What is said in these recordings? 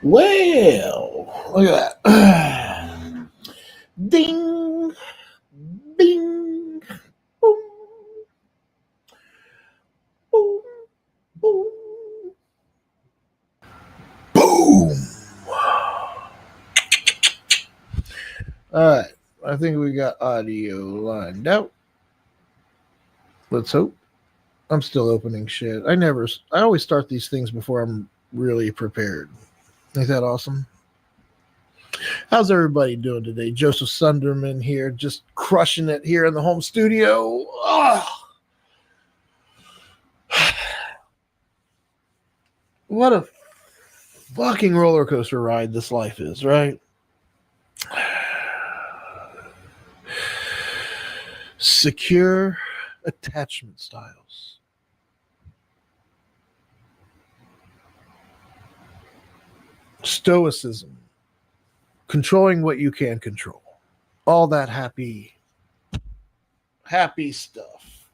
Well, look at that. Ding, bing, boom, boom, boom, boom. All right. I think we got audio lined out. Let's hope. I'm still opening shit. I always start these things before I'm really prepared. Ain't that awesome? How's everybody doing today? Joseph Sunderman here, just crushing it here in the home studio. Oh, what a fucking roller coaster ride this life is, right? Secure attachment styles. Stoicism. Controlling what you can control. All that happy stuff.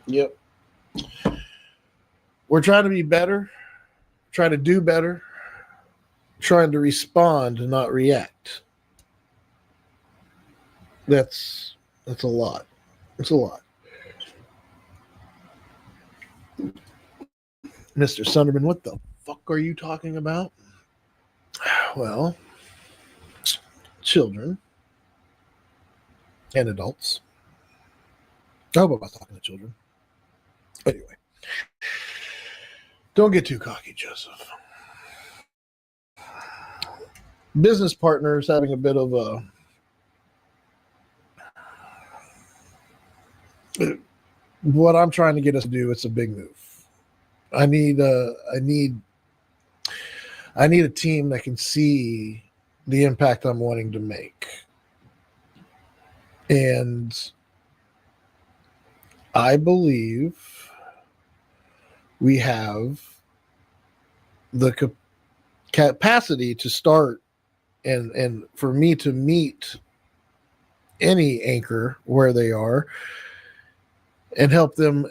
Yep. We're trying to be better, trying to do better, trying to respond and not react. That's a lot. It's a lot. Mr. Sunderman, what the fuck are you talking about? Well, children and adults. I hope I'm not talking to children. Anyway, don't get too cocky, Joseph. Business partners having a bit of a what I'm trying to get us to do. It's a big move. I need a team that can see the impact I'm wanting to make, and I believe we have the capacity to start and for me to meet any anchor where they are and help them,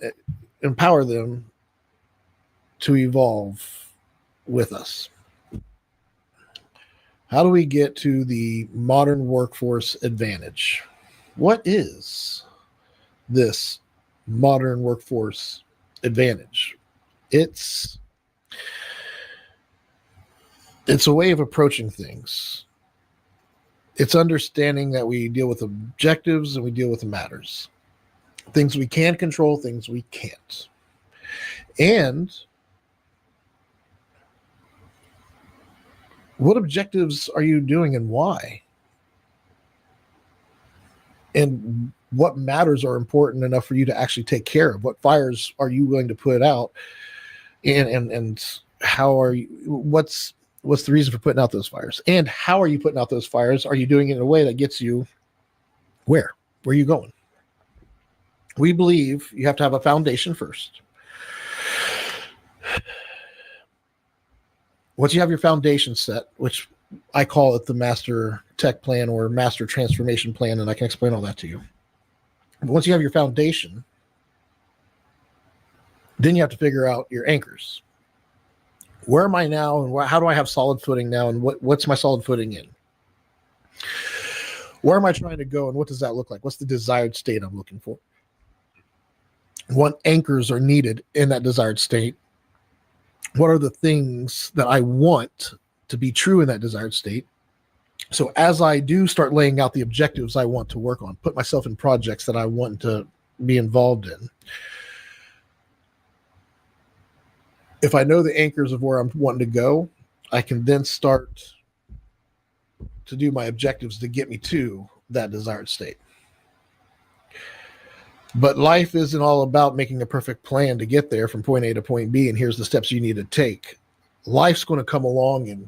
empower them to evolve with us. How do we get to the modern workforce advantage? What is this modern workforce advantage? It's a way of approaching things. It's understanding that we deal with objectives and we deal with matters. Things we can control, things we can't. And what objectives are you doing and why? And what matters are important enough for you to actually take care of? What fires are you willing to put out? And how are you, what's the reason for putting out those fires? And how are you putting out those fires? Are you doing it in a way that gets you where? Where are you going? We believe you have to have a foundation first. Once you have your foundation set, which I call it the master tech plan or master transformation plan, and I can explain all that to you. But once you have your foundation, then you have to figure out your anchors. Where am I now, and how do I have solid footing now, and what's my solid footing in? Where am I trying to go, and what does that look like? What's the desired state I'm looking for? What anchors are needed in that desired state? What are the things that I want to be true in that desired state? So as I do start laying out the objectives I want to work on, put myself in projects that I want to be involved in, if I know the anchors of where I'm wanting to go, I can then start to do my objectives to get me to that desired state. But life isn't all about making a perfect plan to get there from point A to point B, and here's the steps you need to take. Life's going to come along and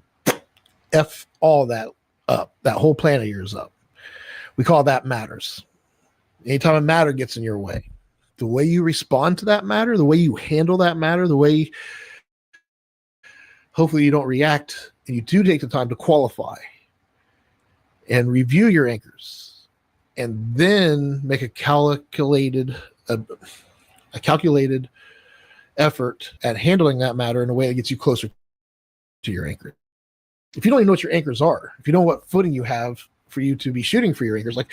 F all that up, that whole plan of yours up. We call that matters. Anytime a matter gets in your way, the way you respond to that matter, the way you handle that matter, the way hopefully you don't react, and you do take the time to qualify and review your anchors, and then make a calculated effort at handling that matter in a way that gets you closer to your anchor. If you don't even know what your anchors are, if you know what footing you have for you to be shooting for your anchors, like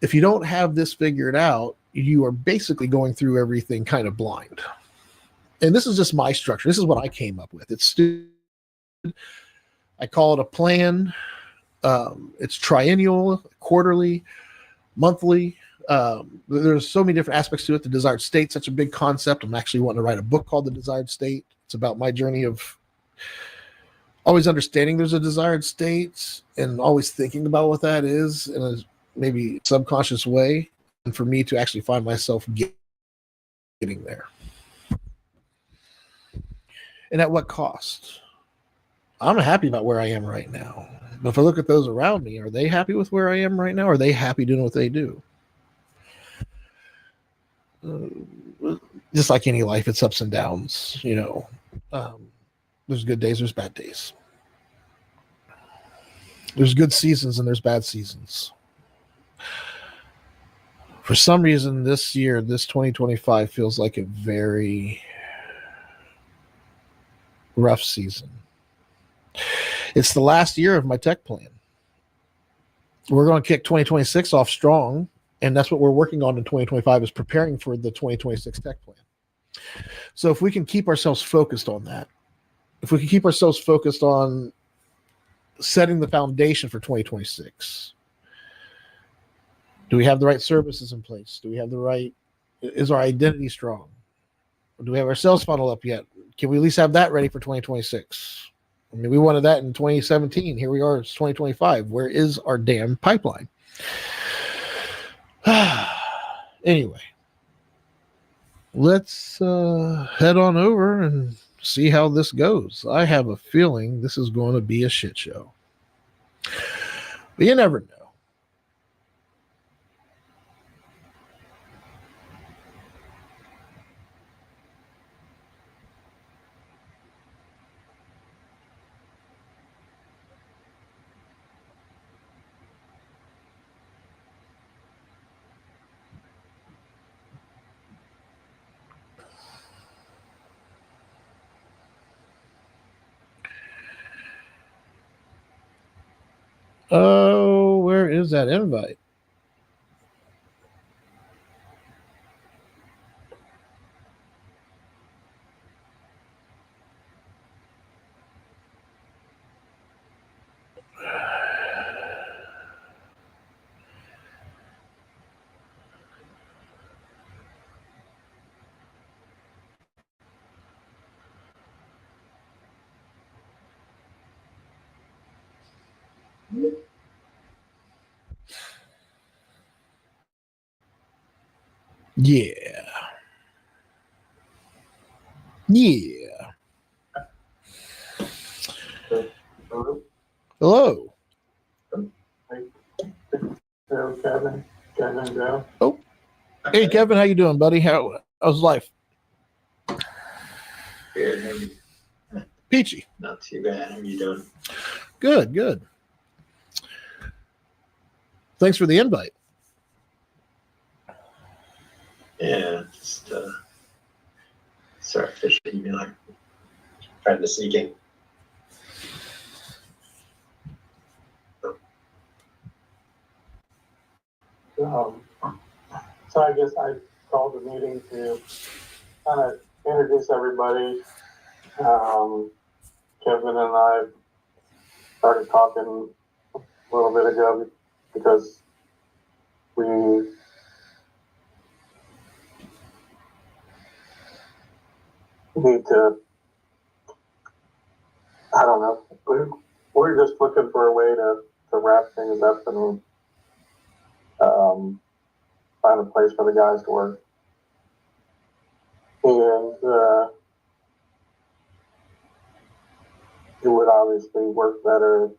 if you don't have this figured out, you are basically going through everything kind of blind. And this is just my structure. This is what I came up with. It's stupid. I call it a plan. It's triennial, quarterly, monthly. There's so many different aspects to it. The desired state, such a big concept. I'm actually wanting to write a book called The Desired State. It's about my journey of always understanding there's a desired state and always thinking about what that is in a maybe subconscious way, and for me to actually find myself getting there. And at what cost? I'm happy about where I am right now. But if I look at those around me, are they happy with where I am right now? Are they happy doing what they do? Just like any life, it's ups and downs, you know. There's good days, there's bad days. There's good seasons and there's bad seasons. For some reason, this year, this 2025 feels like a very rough season. It's the last year of my tech plan. We're going to kick 2026 off strong, and that's what we're working on in 2025 is preparing for the 2026 tech plan. So if we can keep ourselves focused on that, if we can keep ourselves focused on setting the foundation for 2026, do we have the right services in place? Do we have the right, is our identity strong? Do we have our sales funnel up yet? Can we at least have that ready for 2026? I mean, we wanted that in 2017. Here we are, it's 2025. Where is our damn pipeline? Anyway, let's head on over and see how this goes. I have a feeling this is going to be a shit show. But you never know. Oh, where is that invite? Yeah. Yeah. Hello. Hello, Kevin. Kevin, Joe. Oh. Hey, Kevin, how you doing, buddy? How's life? Good. Peachy. Not too bad. How are you doing? Good, good. Thanks for the invite. Yeah, just start fishing. You know, trying to sneak in. So I guess I called the meeting to kind of introduce everybody. Kevin and I started talking a little bit ago because we need to, I don't know, we're just looking for a way to wrap things up and find a place for the guys to work. And it would obviously work better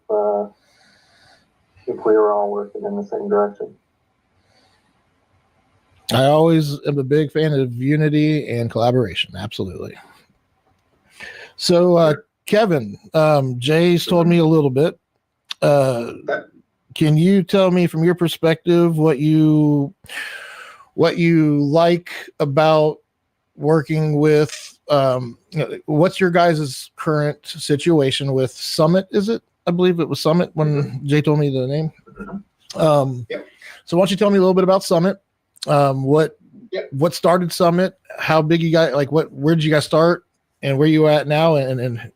if we were all working in the same direction. I always am a big fan of unity and collaboration. Absolutely. So, Kevin, Jay's told me a little bit. Can you tell me from your perspective what you like about working with what's your guys' current situation with Summit? Is it? I believe it was Summit when Jay told me the name. Yep. So why don't you tell me a little bit about Summit? What started Summit? How big you guys, like where did you guys start and where you at now? And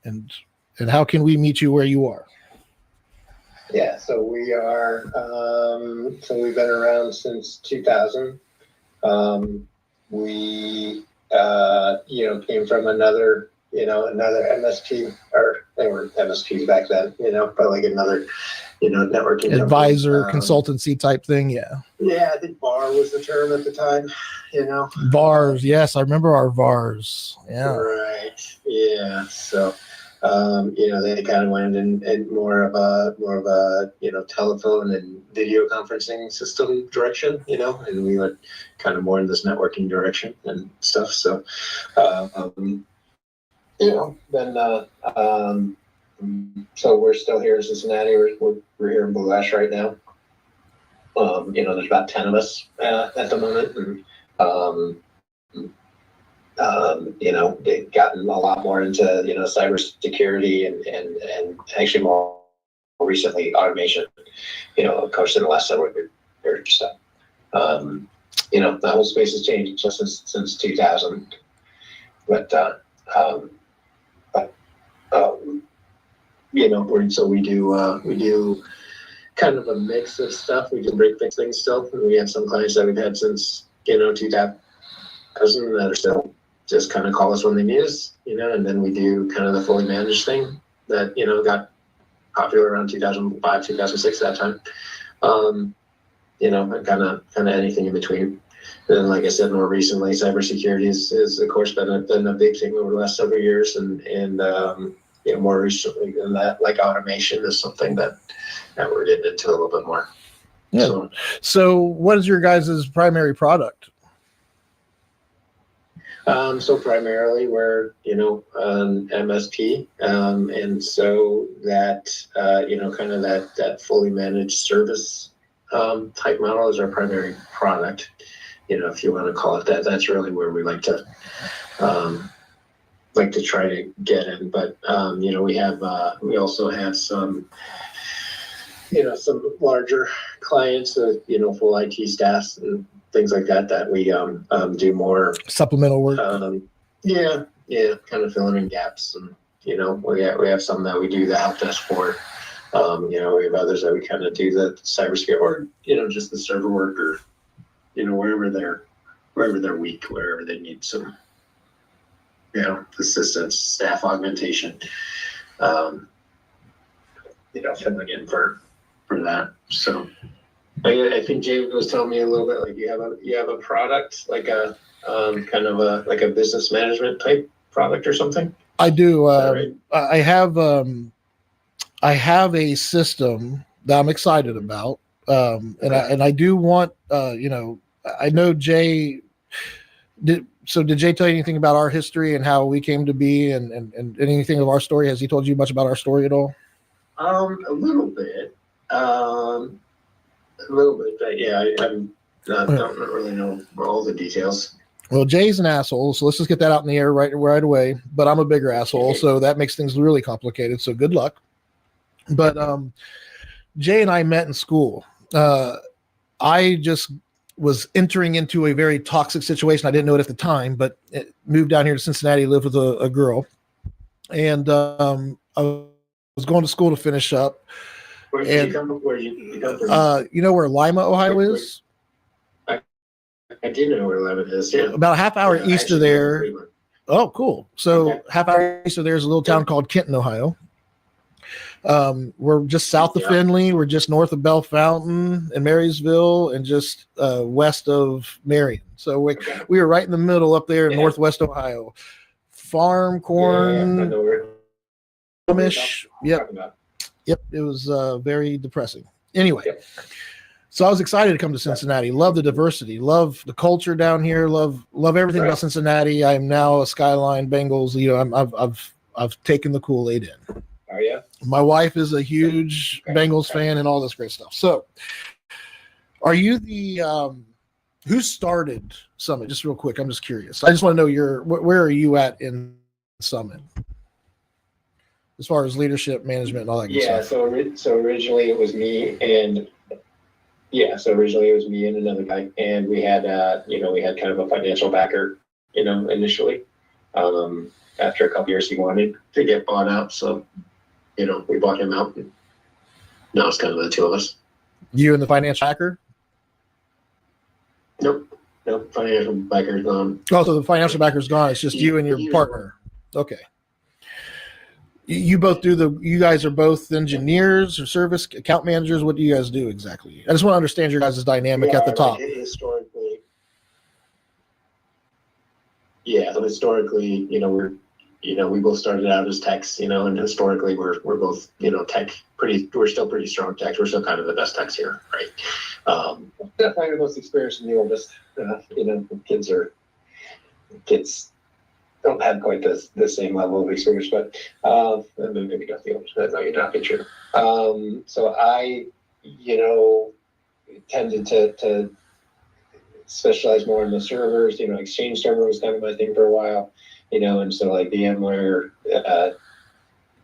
how can we meet you where you are? Yeah, so we are, so we've been around since 2000. We, came from another MSP, or they were MSPs back then, but like another, networking Advisor, company. consultancy type thing. Yeah. Yeah, I think VAR was the term at the time, VARs. Yes. I remember our VARs. Yeah. Right. Yeah. So, they kind of went in more of a telephone and video conferencing system direction, and we went kind of more in this networking direction and stuff. So, then so we're still here in Cincinnati. We're here in Blue Ash right now. There's about 10 of us at the moment, and they've gotten a lot more into, cybersecurity and actually more recently automation, of course, in the last several years. So, the whole space has changed just since 2000. So we do kind of a mix of stuff. We do break fix things still. We have some clients that we've had since, 2000 that are still just kind of call us when they need us, and then we do kind of the fully managed thing that, got popular around 2005, 2006, that time. And kind of anything in between. And then, like I said, more recently, cybersecurity is of course been a big thing over the last several years, and more recently than that, like automation is something that we're getting into a little bit more. Yeah. So what is your guys' primary product? So primarily we're, MSP. And so that, kind of that fully managed service type model is our primary product. If you want to call it that, that's really where we like to try to get in. But, we also have some, some larger clients with, full IT staffs and things like that we do more supplemental work. Kind of filling in gaps, and we have some that we do the help desk for. We have others that we kind of do the cybersecurity, or just the server work, or wherever they're weak, wherever they need some assistance, staff augmentation, filling in for that. So I think James was telling me a little bit, like you have a product, like a kind of a business management type product or something. I do. Right? I have a system that I'm excited about, and I do want. I know Jay. Did Jay tell you anything about our history and how we came to be, and anything of our story? Has he told you much about our story at all? A little bit. But yeah, I don't really know all the details. Well, Jay's an asshole, so let's just get that out in the air right away. But I'm a bigger asshole, so that makes things really complicated. So good luck. But Jay and I met in school. I just was entering into a very toxic situation. I didn't know it at the time, but moved down here to Cincinnati, lived with a girl, and I was going to school to finish up. Where did you come from? You know where Lima, Ohio is? I do know where Lima is. Yeah, about a half hour east of there. Oh, cool. So half hour east of there is a little town called Kenton, Ohio. We're just south of Findlay. We're just north of Bell Fountain and Marysville, and just west of Marion. So we were right in the middle up there in northwest Ohio. Farm, corn, Amish. Yep. It was very depressing. Anyway, so I was excited to come to Cincinnati. Love the diversity. Love the culture down here. Love everything about Cincinnati. I am now a Skyline Bengals. I've taken the Kool-Aid in. Are you? My wife is a huge Bengals fan and all this great stuff. So, are you the Who started Summit? Just real quick, I'm just curious. I just want to know where are you at in Summit as far as leadership, management, and all that good Yeah, stuff. so originally it was me and another guy, and we had kind of a financial backer, initially. After a couple years, he wanted to get bought out, so we bought him out. And now it's kind of the two of us. You and the financial backer. Nope, financial backer's gone. Oh, so the financial backer's gone. It's just you and your partner. Okay. You both you guys are both engineers or service account managers. What do you guys do exactly? I just want to understand your guys' dynamic at the top. Historically, we both started out as techs, and historically we're both, tech we're still pretty strong techs. We're still kind of the best techs here, right? Definitely the most experienced and the oldest. Kids don't have quite the same level of experience, but maybe not the oldest. That might not be true. So I, tended to specialize more in the servers. Exchange server was kind of my thing for a while. And so like VMware,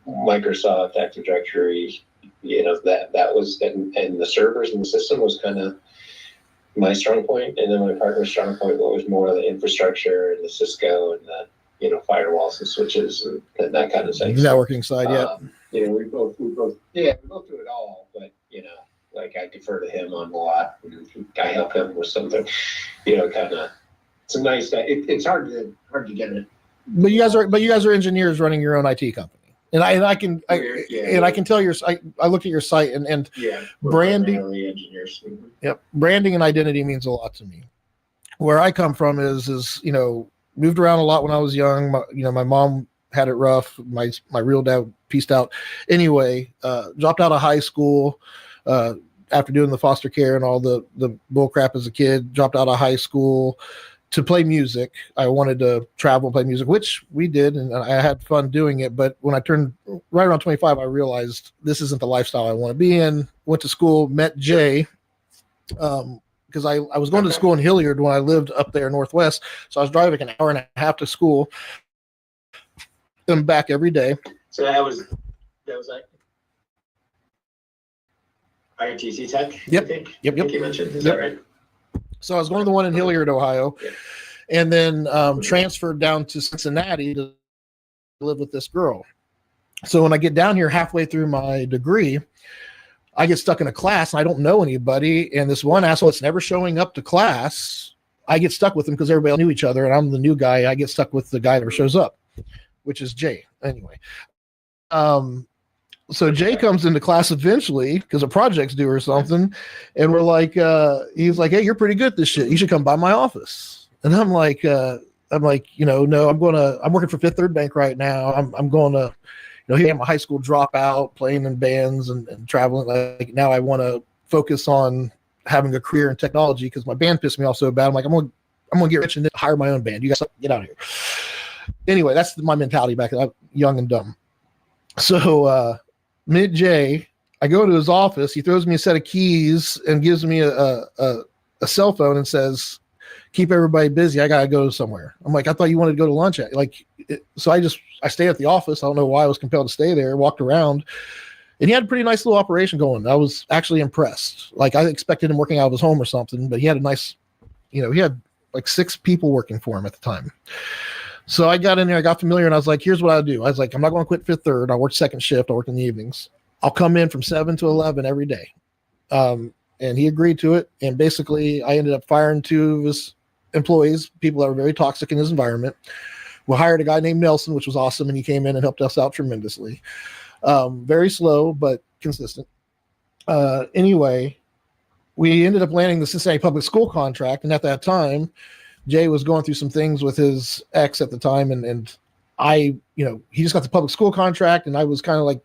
Microsoft, Active Directory, that was, and the servers and the system was kind of my strong point. And then my partner's strong point was more of the infrastructure and the Cisco and the, firewalls and switches and that kind of thing. Networking side, yeah. We both do it all, but, like I defer to him on a lot. I help him with something, kind of, it's a nice, it's hard to get it. But you guys are engineers running your own IT company, and I can tell I looked at your site and branding. Engineers. Yep, branding and identity means a lot to me. Where I come from is moved around a lot when I was young. My mom had it rough. My real dad pieced out. Anyway, dropped out of high school after doing the foster care and all the bull crap as a kid. Dropped out of high school to play music. I wanted to travel and play music, which we did, and I had fun doing it. But when I turned right around 25, I realized this isn't the lifestyle I want to be in. Went to school, met Jay, because I was going to school in Hilliard when I lived up there Northwest. So I was driving an hour and a half to school and back every day. So that was like ITC Tech. Yep. I think Yep. you mentioned. Is that right? So I was going to the one in Hilliard, Ohio, and then transferred down to Cincinnati to live with this girl. So when I get down here halfway through my degree, I get stuck in a class and I don't know anybody. And this one asshole that's never showing up to class, I get stuck with him because everybody knew each other. And I'm the new guy. I get stuck with the guy that never shows up, which is Jay. Anyway. So Jay comes into class eventually because a project's due or something. And we're like, he's like, hey, you're pretty good at this shit. You should come by my office. And I'm like, no, I'm working for Fifth Third Bank right now. I'm going to, here I'm a high school dropout, playing in bands and traveling. Like now I want to focus on having a career in technology because my band pissed me off so bad. I'm like, I'm going to get rich and then hire my own band. You guys get out of here. Anyway, that's my mentality back then. I'm young and dumb. So, mid Jay, I go to his office. He throws me a set of keys and gives me a cell phone and says, keep everybody busy. I got to go somewhere. I'm like, I thought you wanted to go to lunch. So I stayed at the office. I don't know why I was compelled to stay there, walked around, and he had a pretty nice little operation going. I was actually impressed. Like I expected him working out of his home or something, but he had a nice, he had like 6 people working for him at the time. So I got in there, I got familiar, and I was like, here's what I do. I was like, I'm not going to quit Fifth Third. I work second shift. I work in the evenings. I'll come in from 7 to 11 every day. And he agreed to it. And basically, I ended up firing 2 of his employees, people that were very toxic in his environment. We hired a guy named Nelson, which was awesome, and he came in and helped us out tremendously. Very slow, but consistent. Anyway, we ended up landing the Cincinnati Public School contract, and at that time, Jay was going through some things with his ex at the time, and I, he just got the public school contract, and I was kind of like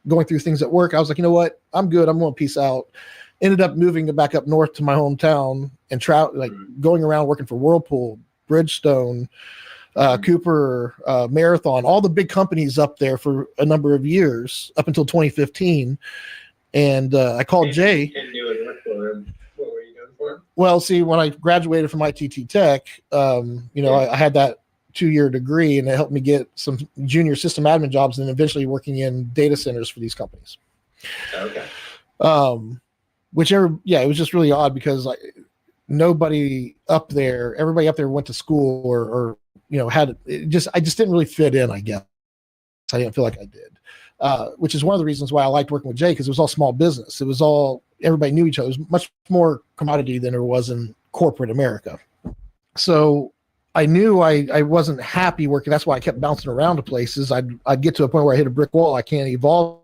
going through things at work. I was like, you know what? I'm good. I'm going to peace out. Ended up moving back up north to my hometown and going around working for Whirlpool, Bridgestone, Cooper, Marathon, all the big companies up there for a number of years up until 2015. And I called Jay. And doing work for him. What were you doing for him? Well, see, when I graduated from ITT Tech, I had that 2-year degree, and it helped me get some junior system admin jobs, and eventually working in data centers for these companies. Okay. It was just really odd because everybody up there went to school or I just didn't really fit in, I guess. I didn't feel like I did, which is one of the reasons why I liked working with Jay, because it was all small business. It was all, everybody knew each other. It was much more commodity than there was in corporate America. So I knew I wasn't happy working. That's why I kept bouncing around to places. I'd get to a point where I hit a brick wall. I can't evolve.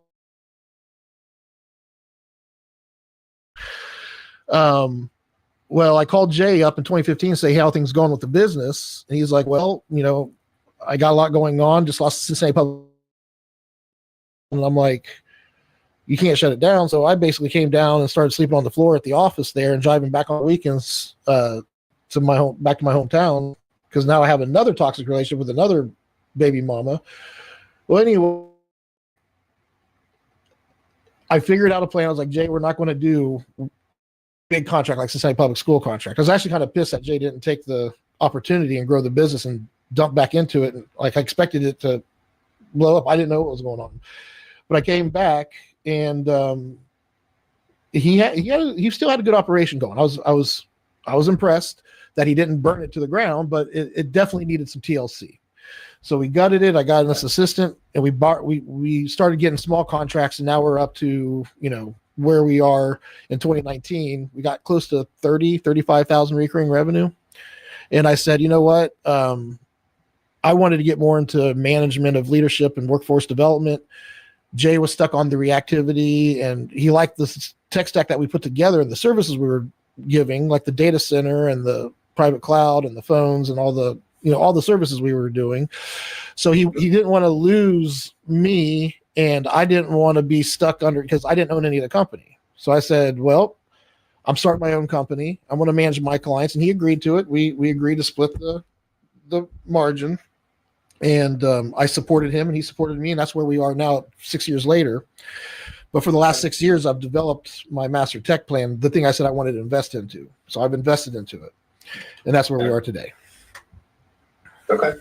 Well, I called Jay up in 2015 to say how things going with the business. And he's like, well, I got a lot going on, just lost Cincinnati Public. And I'm like, you can't shut it down. So I basically came down and started sleeping on the floor at the office there and driving back on weekends back to my hometown, because now I have another toxic relationship with another baby mama. Well, anyway, I figured out a plan. I was like, Jay, we're not going to do big contract like Cincinnati Public School contract. I was actually kind of pissed that Jay didn't take the opportunity and grow the business and dump back into it. And I expected it to blow up. I didn't know what was going on, but I came back, and he still had a good operation going. I was impressed that he didn't burn it to the ground, but it definitely needed some TLC. So we gutted it. I got an assistant, and we started getting small contracts, and now we're up to, where we are in 2019. We got close to 35,000 recurring revenue. And I said, you know what? I wanted to get more into management of leadership and workforce development. Jay was stuck on the reactivity, and he liked the tech stack that we put together and the services we were giving, like the data center and the private cloud and the phones and all the services we were doing. So he didn't want to lose me, and I didn't want to be stuck under, because I didn't own any of the company. So I said, well, I'm starting my own company. I'm going to manage my clients. And he agreed to it. We agreed to split the margin, and I supported him and he supported me. And that's where we are now 6 years later. But for the last 6 years, I've developed my master tech plan, the thing I said I wanted to invest into. So I've invested into it, and that's where we are today. Okay.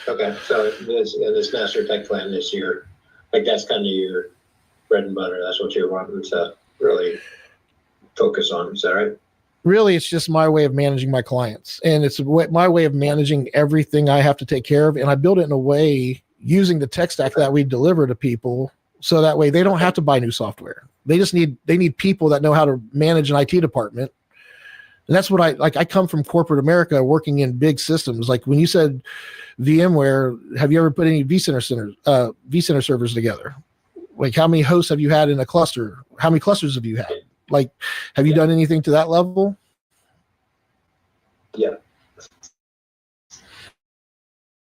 So this master tech plan this year, that's kind of your bread and butter. That's what you're wanting to really focus on. Is that right? Really, it's just my way of managing my clients, and it's my way of managing everything I have to take care of. And I build it in a way using the tech stack that we deliver to people, so that way they don't have to buy new software. They need people that know how to manage an IT department. And that's what I come from corporate America, working in big systems. Like when you said VMware, have you ever put any vCenter servers together? Like, how many hosts have you had in a cluster? How many clusters have you had? Like, have you done anything to that level? Yeah.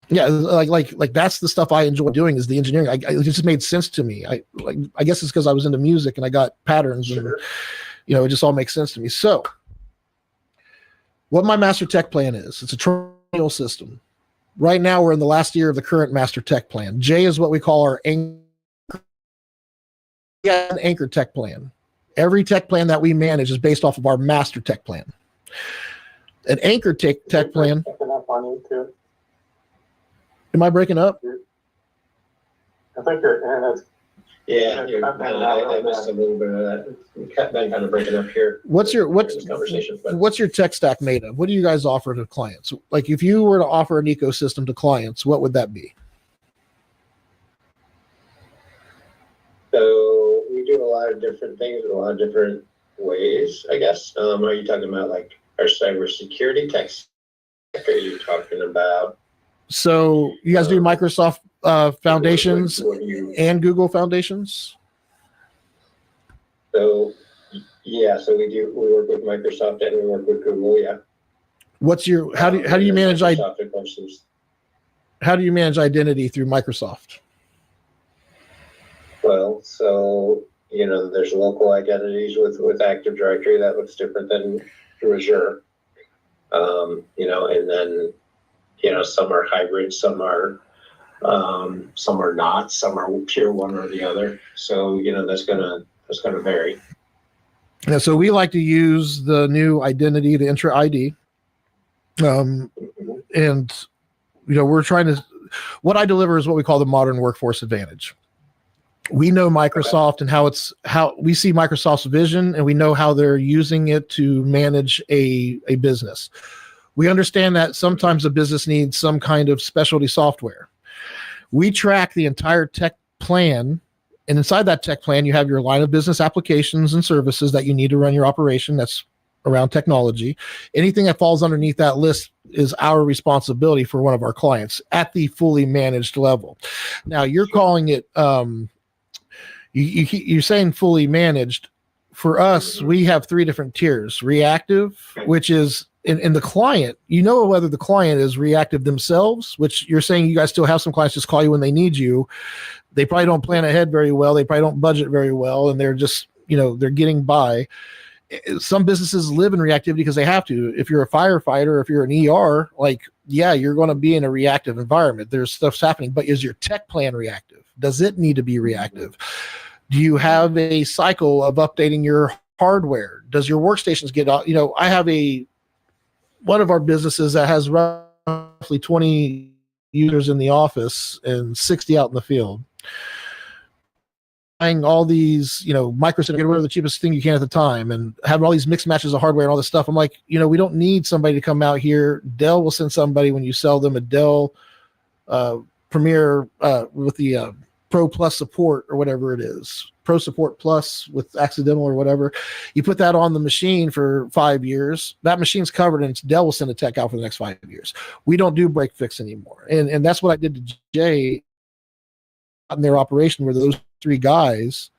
Yeah, like that's the stuff I enjoy doing, is the engineering. It just made sense to me. I guess it's because I was into music and I got patterns, and it just all makes sense to me. So, what my master tech plan is, it's a triennial system. Right now, we're in the last year of the current master tech plan. J is what we call our anchor tech plan. Every tech plan that we manage is based off of our master tech plan. An anchor tech plan. Am I breaking up? I think your internet's. Yeah, I missed a little bit of that. We've been kind of breaking up here. What's your tech stack made of? What do you guys offer to clients? Like, if you were to offer an ecosystem to clients, what would that be? So we do a lot of different things in a lot of different ways, I guess. Are you talking about like our cybersecurity tech stack? Or are you talking about? So you guys do Microsoft foundations and Google foundations? So yeah, so we work with Microsoft and we work with Google, yeah. How do you manage identity through Microsoft? Well, so there's local identities with Active Directory that looks different than through Azure. And then some are hybrid, some are not, some are pure one or the other. So that's gonna vary. And so we like to use the new identity, the Intra ID. And, we're trying to, what I deliver is what we call the modern workforce advantage. We know Microsoft and how we see Microsoft's vision, and we know how they're using it to manage a business. We understand that sometimes a business needs some kind of specialty software. We track the entire tech plan, and inside that tech plan, you have your line of business applications and services that you need to run your operation. That's around technology. Anything that falls underneath that list is our responsibility for one of our clients at the fully managed level. Now, you're calling it, you're saying fully managed. For us, we have 3 different tiers. Reactive, which is in the client, whether the client is reactive themselves, which you're saying you guys still have some clients just call you when they need you. They probably don't plan ahead very well. They probably don't budget very well. And they're just, they're getting by. Some businesses live in reactivity because they have to. If you're a firefighter, if you're an ER, you're going to be in a reactive environment. There's stuff's happening, but is your tech plan reactive? Does it need to be reactive? Do you have a cycle of updating your hardware? Does your workstations get out? I have one of our businesses that has roughly 20 users in the office and 60 out in the field. Buying all these, microsync, whatever the cheapest thing you can at the time, and having all these mixed matches of hardware and all this stuff. I'm like, we don't need somebody to come out here. Dell will send somebody when you sell them a Dell Premier with the Pro Plus support or whatever it is, Pro Support Plus with accidental or whatever. You put that on the machine for 5 years. That machine's covered, and Dell will send a tech out for the next 5 years. We don't do break fix anymore, and that's what I did to Jay in their operation, where those 3 guys,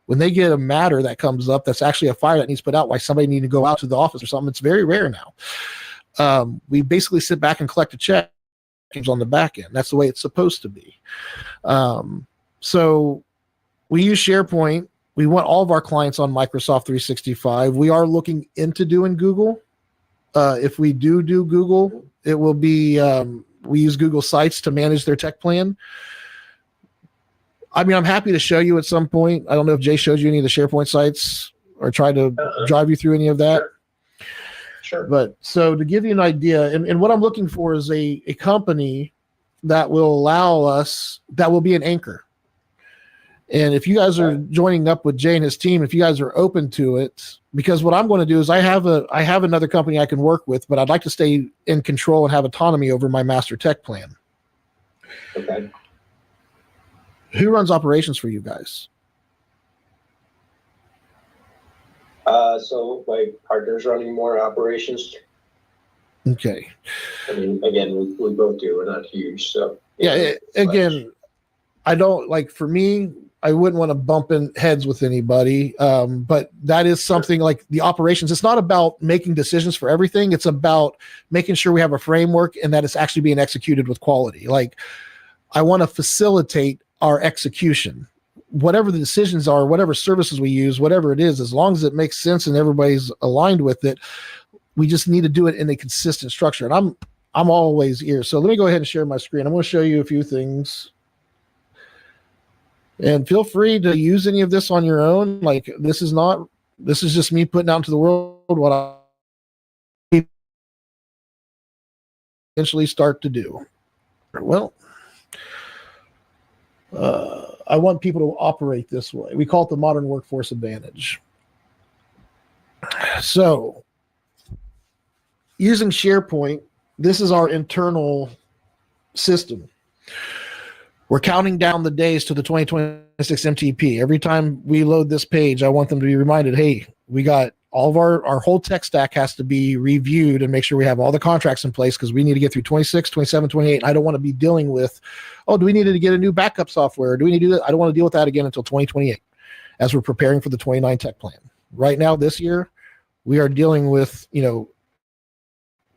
when they get a matter that comes up that's actually a fire that needs put out, why somebody need to go out to the office or something, it's very rare now. We basically sit back and collect a check on the back end. That's the way it's supposed to be. So we use SharePoint. We want all of our clients on Microsoft 365. We are looking into doing Google. If we do Google, it will be, we use Google Sites to manage their tech plan. I mean, I'm happy to show you at some point. I don't know if Jay showed you any of the SharePoint sites or tried to drive you through any of that. Sure. But so to give you an idea, and what I'm looking for is a company that will allow us, that will be an anchor. And if you guys are joining up with Jay and his team, if you guys are open to it, because what I'm going to do is I have another company I can work with, but I'd like to stay in control and have autonomy over my master tech plan. Okay. Who runs operations for you guys? So my partner's running more operations. Okay. I mean, again, we both do. We're not huge, so. Yeah. Again, I don't like, for me, I wouldn't want to bump in heads with anybody. But that is something like the operations. It's not about making decisions for everything. It's about making sure we have a framework and that it's actually being executed with quality. Like, I want to facilitate our execution, whatever the decisions are, whatever services we use, whatever it is, as long as it makes sense and everybody's aligned with it, we just need to do it in a consistent structure. And I'm always here. So let me go ahead and share my screen. I'm going to show you a few things. And feel free to use any of this on your own. Like, this is just me putting out into the world what I eventually start to do. Well, I want people to operate this way. We call it the modern workforce advantage. So, using SharePoint, this is our internal system. We're counting down the days to the 2026 MTP. Every time we load this page, I want them to be reminded, hey, we got all of our whole tech stack has to be reviewed and make sure we have all the contracts in place, because we need to get through 26, 27, 28. I don't want to be dealing with, do we need to get a new backup software? Do we need to do that? I don't want to deal with that again until 2028 as we're preparing for the 29 tech plan. Right now, this year, we are dealing with,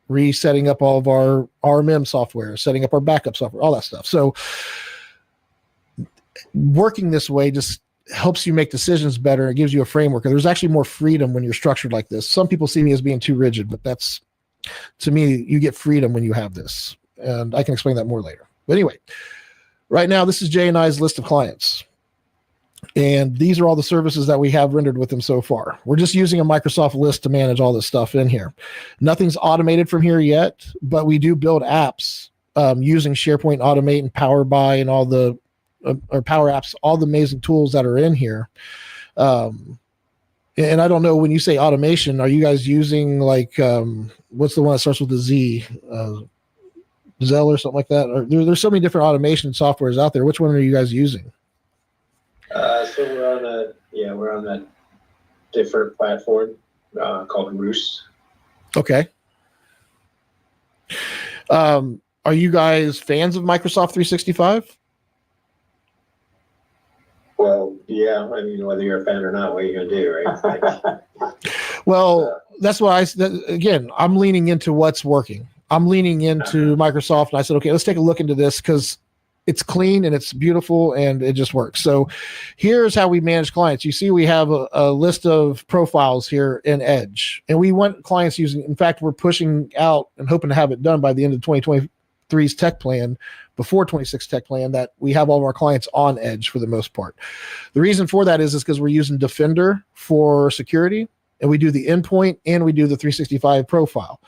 resetting up all of our RMM software, setting up our backup software, all that stuff. So working this way just helps you make decisions better. It gives you a framework. And there's actually more freedom when you're structured like this. Some people see me as being too rigid, but that's, to me, you get freedom when you have this. And I can explain that more later. But anyway, right now, this is Jay and I's list of clients. And these are all the services that we have rendered with them so far. We're just using a Microsoft list to manage all this stuff in here. Nothing's automated from here yet, but we do build apps using SharePoint Automate and Power BI and all the or Power Apps, all the amazing tools that are in here. And I don't know, when you say automation, are you guys using like what's the one that starts with the Z? Zelle or something like that? Or there's so many different automation softwares out there. Which one are you guys using? So we're on a different platform called Roost. Okay. Are you guys fans of Microsoft 365? Well, yeah. I mean, whether you're a fan or not, what are you gonna do, right? Well, that's why again, I'm leaning into what's working. I'm leaning into Microsoft, and I said, okay, let's take a look into this because it's clean and it's beautiful and it just works. So here's how we manage clients. You see, we have a list of profiles here in Edge, and we want clients using, in fact, we're pushing out and hoping to have it done by the end of 2023's tech plan, before 26 tech plan, that we have all of our clients on Edge for the most part. The reason for that is because we're using Defender for security, and we do the endpoint and we do the 365 profile.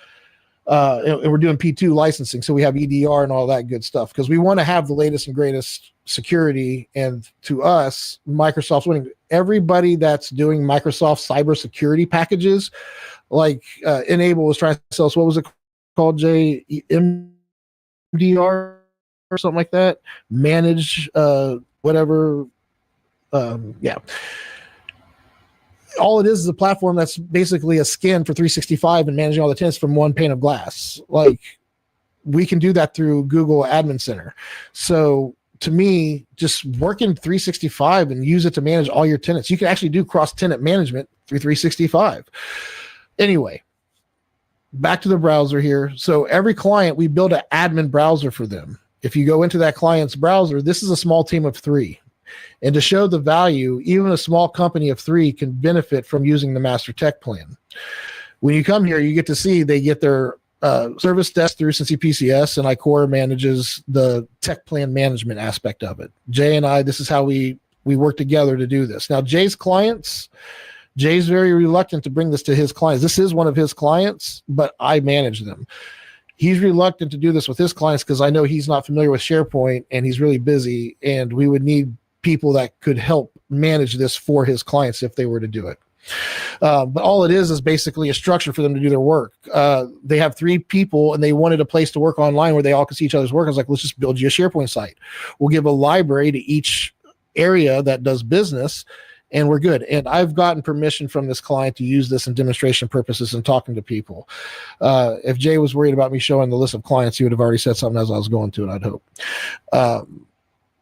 And we're doing P2 licensing, so we have EDR and all that good stuff because we want to have the latest and greatest security. And to us, Microsoft's winning. Everybody that's doing Microsoft cybersecurity packages, like Enable was trying to sell us, what was it called, Jay? MDR or something like that? Manage whatever. Yeah. All it is a platform that's basically a skin for 365 and managing all the tenants from one pane of glass. Like, we can do that through Google Admin Center. So to me, just work in 365 and use it to manage all your tenants. You can actually do cross-tenant management through 365. Anyway, back to the browser here. So every client, we build an admin browser for them. If you go into that client's browser, this is a small team of 3. And to show the value, even a small company of 3 can benefit from using the Master Tech Plan. When you come here, you get to see they get their service desk through Cincy PCS, and iCore manages the tech plan management aspect of it. Jay and I, this is how we work together to do this. Now, Jay's clients, Jay's very reluctant to bring this to his clients. This is one of his clients, but I manage them. He's reluctant to do this with his clients because I know he's not familiar with SharePoint and he's really busy, and we would need people that could help manage this for his clients if they were to do it. But all it is basically a structure for them to do their work. They have 3 people and they wanted a place to work online where they all could see each other's work. I was like, let's just build you a SharePoint site. We'll give a library to each area that does business, and we're good. And I've gotten permission from this client to use this in demonstration purposes and talking to people. If Jay was worried about me showing the list of clients, he would have already said something as I was going to it, I'd hope.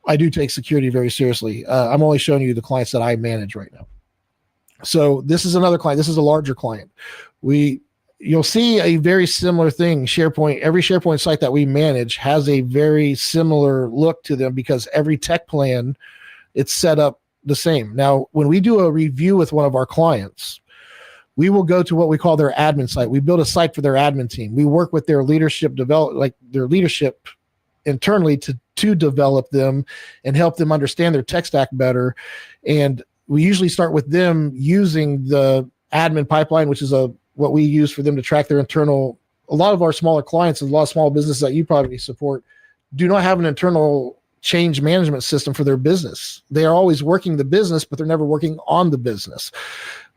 I do take security very seriously. I'm only showing you the clients that I manage right now. So this is another client. This is a larger client. You'll see a very similar thing. SharePoint, every SharePoint site that we manage has a very similar look to them because every tech plan, it's set up the same. Now, when we do a review with one of our clients, we will go to what we call their admin site. We build a site for their admin team. We work with their leadership internally to develop them and help them understand their tech stack better. And we usually start with them using the admin pipeline, which is what we use for them to track their internal. A lot of our smaller clients and a lot of small businesses that you probably support do not have an internal change management system for their business. They are always working the business, but they're never working on the business.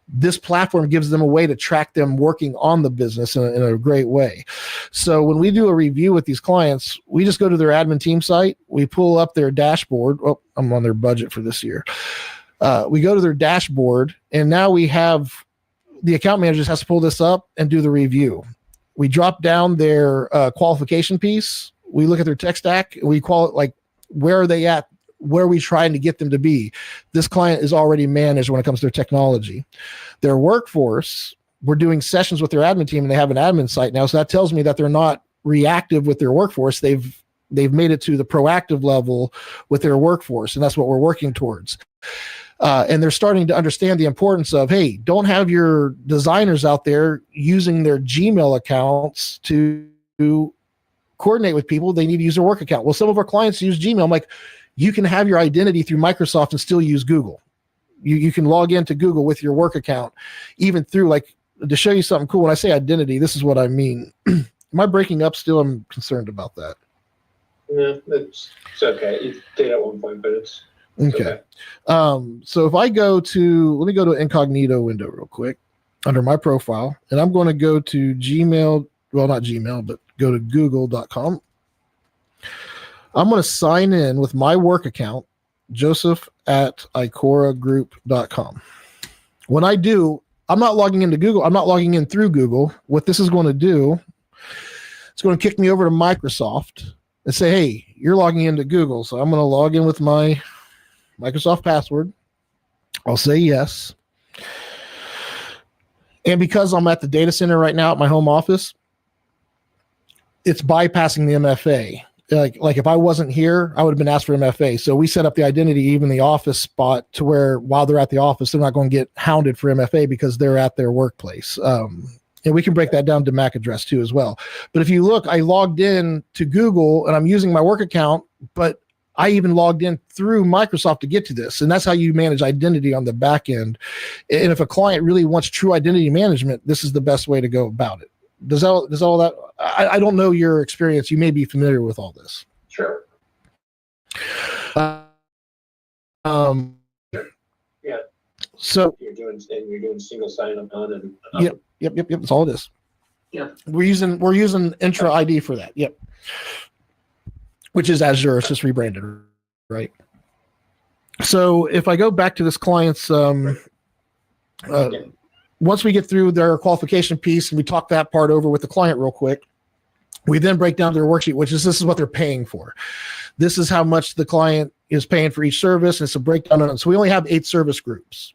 This platform gives them a way to track them working on the business in a great way. So when we do a review with these clients, we just go to their admin team site. We pull up their dashboard. Oh, I'm on their budget for this year. We go to their dashboard, and now we have the account manager just has to pull this up and do the review. We drop down their qualification piece. We look at their tech stack. We call it like, where are they at? Where are we trying to get them to be? This client is already managed when it comes to their technology. Their workforce, we're doing sessions with their admin team, and they have an admin site now. So that tells me that they're not reactive with their workforce. They've made it to the proactive level with their workforce, and that's what we're working towards. And they're starting to understand the importance of, hey, don't have your designers out there using their Gmail accounts to coordinate with people. They need to use their work account. Well, some of our clients use Gmail. I'm like, you can have your identity through Microsoft and still use Google. You can log into Google with your work account, even through, like, to show you something cool. When I say identity, this is what I mean. Am I breaking up still? I'm concerned about that. Yeah, it's okay. You did at one point, but it's Okay. So if I go to, let me go to incognito window real quick under my profile, and I'm going to go to Gmail. Well, not Gmail, but go to google.com. I'm going to sign in with my work account, joseph@icoragroup.com. When I do, I'm not logging into Google. I'm not logging in through Google. What this is going to do, it's going to kick me over to Microsoft and say, hey, you're logging into Google. So I'm going to log in with my Microsoft password. I'll say yes. And because I'm at the data center right now at my home office, it's bypassing the MFA. Like if I wasn't here, I would have been asked for MFA. So we set up the identity, even the office spot, to where while they're at the office, they're not going to get hounded for MFA because they're at their workplace. And we can break that down to MAC address too as well. But if you look, I logged in to Google and I'm using my work account, but I even logged in through Microsoft to get to this. And that's how you manage identity on the back end. And if a client really wants true identity management, this is the best way to go about it. Does all that, I don't know your experience. You may be familiar with all this. sure. Uh, Yeah, So you're doing single sign on and Yep. That's all it is. Yeah. We're using Intra ID for that. Yep. Which is Azure. It's just rebranded, right? So if I go back to this client's, once we get through their qualification piece and we talk that part over with the client real quick, we then break down their worksheet, which is this is what they're paying for. This is how much the client is paying for each service. And it's a breakdown on it. So we only have 8 service groups.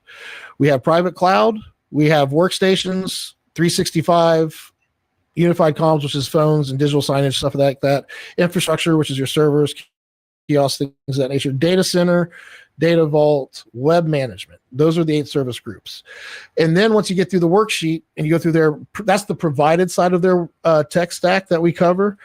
We have private cloud, we have workstations, 365, unified comms, which is phones and digital signage, stuff like that. Infrastructure, which is your servers, kiosks, things of that nature. Data center, data vault, web management. Those are the 8 service groups. And then once you get through the worksheet and you go through their, that's the provided side of their tech stack that we cover.